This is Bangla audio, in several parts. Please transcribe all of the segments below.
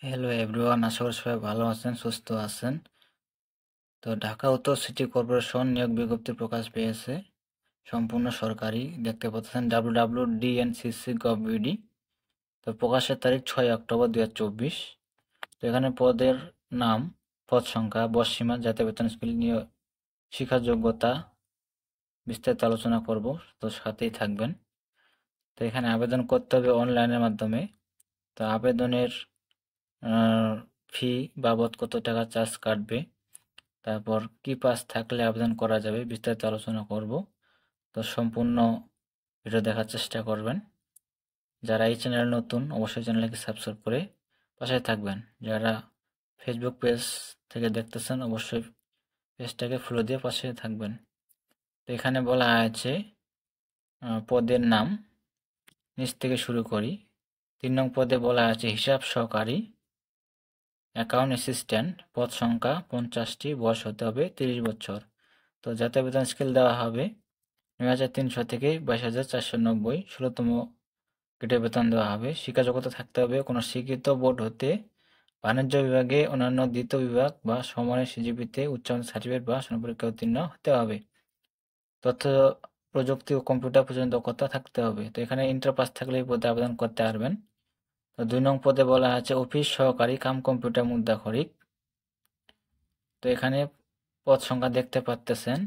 হ্যালো এভরিওয়ান, আশা করি সবাই ভালো আছেন, সুস্থ আছেন। তো ঢাকা উত্তর সিটি কর্পোরেশন নিয়োগ বিজ্ঞপ্তি প্রকাশ পেয়েছে, সম্পূর্ণ সরকারি। দেখতে পাচ্ছেন www.dncc.gov.bd। তো প্রকাশের তারিখ 6 অক্টোবর 2024। তো এখানে পদের নাম, পদ সংখ্যা, বয়সসীমা, জাতীয় বেতন স্কেল, নিয়োগ, শিক্ষা যোগ্যতা বিস্তারিত আলোচনা করব। তো সাথেই থাকবেন। তো এখানে আবেদন করতে হবে অনলাইনের মাধ্যমে। তো আবেদনের ফি বাবদ কত টাকা চার্জ কাটবে, তারপর কি পাস থাকলে আবেদন করা যাবে, বিস্তারিত আলোচনা করব। তো সম্পূর্ণ ভিডিও দেখার চেষ্টা করবেন। যারা এই চ্যানেল নতুন, অবশ্যই চ্যানেলকে সাবস্ক্রাইব করে পাশে থাকবেন। যারা ফেসবুক পেজ থেকে দেখতেছেন, অবশ্যই পেজটাকে ফলো দিয়ে পাশে থাকবেন। তো এখানে বলা আছে পদের নাম, নিচ থেকে শুরু করি। 3 নং পদে বলা আছে হিসাব সহকারী, অ্যাকাউন্ট অ্যাসিস্ট্যান্ট, পদ সংখ্যা 50টি, বয়স হতে হবে 30 বছর। তো জাতীয় বেতন স্কেল দেওয়া হবে ৯,৩০০ থেকে ২২,৪৯০, ১৬তম গ্রেডের বেতন দেওয়া হবে। শিক্ষা যোগ্যতা থাকতে হবে কোনো স্বীকৃত বোর্ড হতে বাণিজ্য বিভাগে অন্যান্য দ্বিতীয় বিভাগ বা সমমানের সিজিপিতে উচ্চমানের সার্টিফিকেট বা সমপরীক্ষা উত্তীর্ণ হতে হবে। তথ্য প্রযুক্তি ও কম্পিউটার পর্যন্ত দক্ষতা থাকতে হবে। তো এখানে ইন্টার পাস থাকলে এই পদে আবেদন করতে পারবেন। তো 2 নং পদে বলা আছে অফিস সহকারী কাম কম্পিউটার মুদ্রাক্ষরিক। তো এখানে পদ সংখ্যা দেখতে পাচ্তেছেন,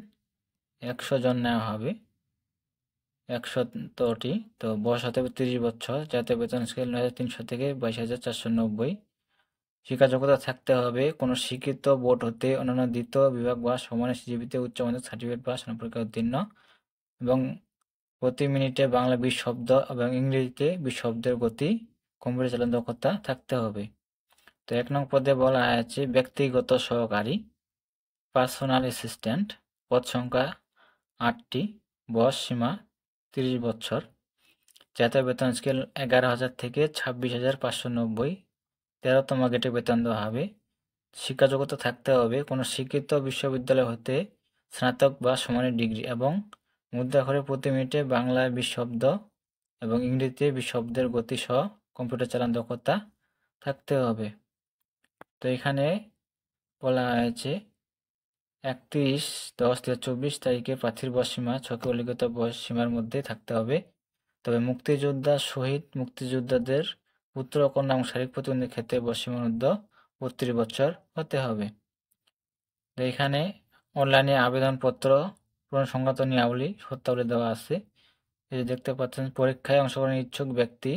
100 জন নেওয়া হবে, 100টি। তো বয়স হতে হবে 30 বছর। জাতীয় বেতন স্কেল ৯,৩০০ থেকে ২২,৪৯০। শিক্ষা যোগ্যতা থাকতে হবে কোনো স্বীকৃত বোর্ড হতে অন্যান্য দ্বিতীয় বিভাগ বা সমানের সিজিপিতে উচ্চমানের সার্টিফিকেট বা সমপরীক্ষা উত্তীর্ণ, এবং প্রতি মিনিটে বাংলা 20 শব্দ এবং ইংরেজিতে 20 শব্দের গতি কম্পিউটার চালানোর দক্ষতা থাকতে হবে। তো 1 নং পদে বলা আছে ব্যক্তিগত সহকারী, পার্সোনাল অ্যাসিস্ট্যান্ট, পদ সংখ্যা 8টি, বয়স সীমা 30 বছর। জাতীয় বেতন স্কেল 11,০০০ থেকে 26,৫৯০, 13তম গ্রেডে বেতন দেওয়া হবে। শিক্ষা যোগ্যতা থাকতে হবে কোনো স্বীকৃত বিশ্ববিদ্যালয় হতে স্নাতক বা সমানের ডিগ্রি, এবং মুদ্রাক্ষরে প্রতি মিনিটে বাংলায় 20 শব্দ এবং ইংরেজিতে 20 শব্দের গতি সহ কম্পিউটার চালানোর দক্ষতা থাকতে হবে। তো এখানে বলা হয়েছে 31/10/2024 তারিখে প্রার্থীর বয়সসীমা ছকে উল্লিখিত বয়সসীমার মধ্যে থাকতে হবে। তবে মুক্তিযোদ্ধা, শহীদ মুক্তিযোদ্ধাদের পুত্র, কন্যা এবং শারীরিক প্রতিবন্ধীর ক্ষেত্রে বয়সসীমার ঊর্ধ্বে 32 বছর হতে হবে। তো এখানে অনলাইনে আবেদনপত্র পূরণ সংক্রান্ত নিয়মাবলী, শর্তাবলী দেওয়া আছে। এই যে দেখতে পাচ্ছেন, পরীক্ষায় অংশগ্রহণের ইচ্ছুক ব্যক্তি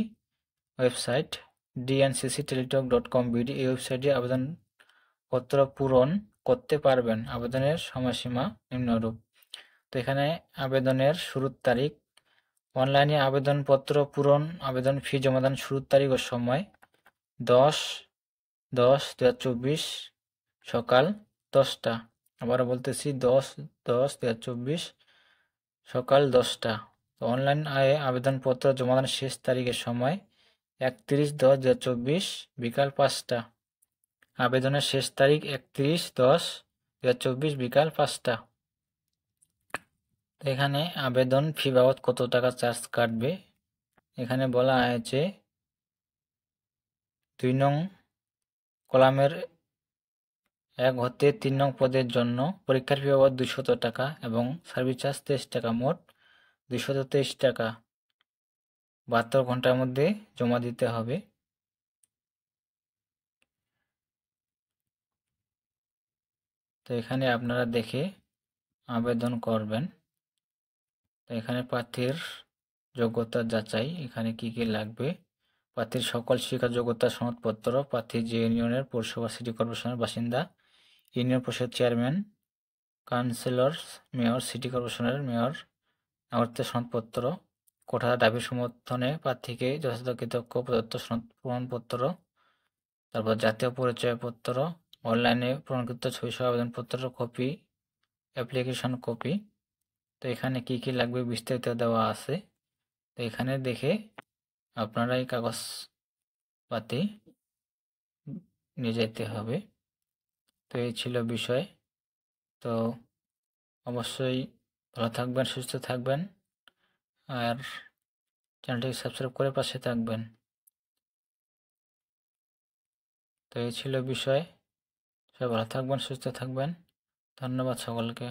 ওয়েবসাইট dncc.teletalk.com.bd, এই ওয়েবসাইটে আবেদনপত্র পূরণ করতে পারবেন। আবেদনের সময়সীমা নিম্নরূপ। তো এখানে আবেদনের শুরুর তারিখ, অনলাইনে আবেদনপত্র পূরণ, আবেদন ফি জমাদান শুরুর তারিখ ও সময় 10/10/2024 সকাল 10টা। আবারও বলতেছি 10/10/2024 সকাল 10টা। তো অনলাইন আবেদনপত্র জমাদানের শেষ তারিখের সময় 31/10/2024 বিকাল 5টা। আবেদনের শেষ তারিখ 31/10/2024 বিকাল 5টা। তো এখানে আবেদন ফি বাবদ কত টাকা চার্জ কাটবে, এখানে বলা হয়েছে 2 নং কলামের 1 হতে 3 নং পদের জন্য পরীক্ষার ফি বাবদ 200 টাকা এবং সার্ভিস চার্জ 23 টাকা, মোট 223 টাকা 72 ঘন্টার মধ্যে জমা দিতে হবে। তো এখানে আপনারা দেখে আবেদন করবেন। তো এখানে প্রার্থীর যোগ্যতা যাচাই, এখানে কি কি লাগবে, প্রার্থীর সকল শিক্ষা যোগ্যতা সনদপত্র, প্রার্থী যে ইউনিয়নের পৌরসভা সিটি কর্পোরেশনের বাসিন্দা, ইউনিয়ন পরিষদ চেয়ারম্যান, কাউন্সিলর, মেয়র, সিটি কর্পোরেশনের মেয়র, নাগরিকত্বের সনদপত্র, কোঠা দাবি সমর্থনে প্রার্থীকে যথাযথ কৃতজ্ঞ প্রদত্ত সনদ প্রমাণপত্র, তারপর জাতীয় পরিচয়পত্র, অনলাইনে প্রমাণকৃত ছবিসহ আবেদনপত্রের কপি, অ্যাপ্লিকেশন কপি। তো এখানে কি কি লাগবে বিস্তারিত দেওয়া আছে। তো এখানে দেখে আপনারা এই কাগজপাতি নিয়ে যেতে হবে। তো এই ছিল বিষয়। তো অবশ্যই ভালো থাকবেন, সুস্থ থাকবেন, আর চ্যানেলটিকে সাবস্ক্রাইব করে পাশে থাকবেন। তো এই ছিল বিষয়। সবাই ভালো থাকবেন, সুস্থ থাকবেন। ধন্যবাদ সকলকে।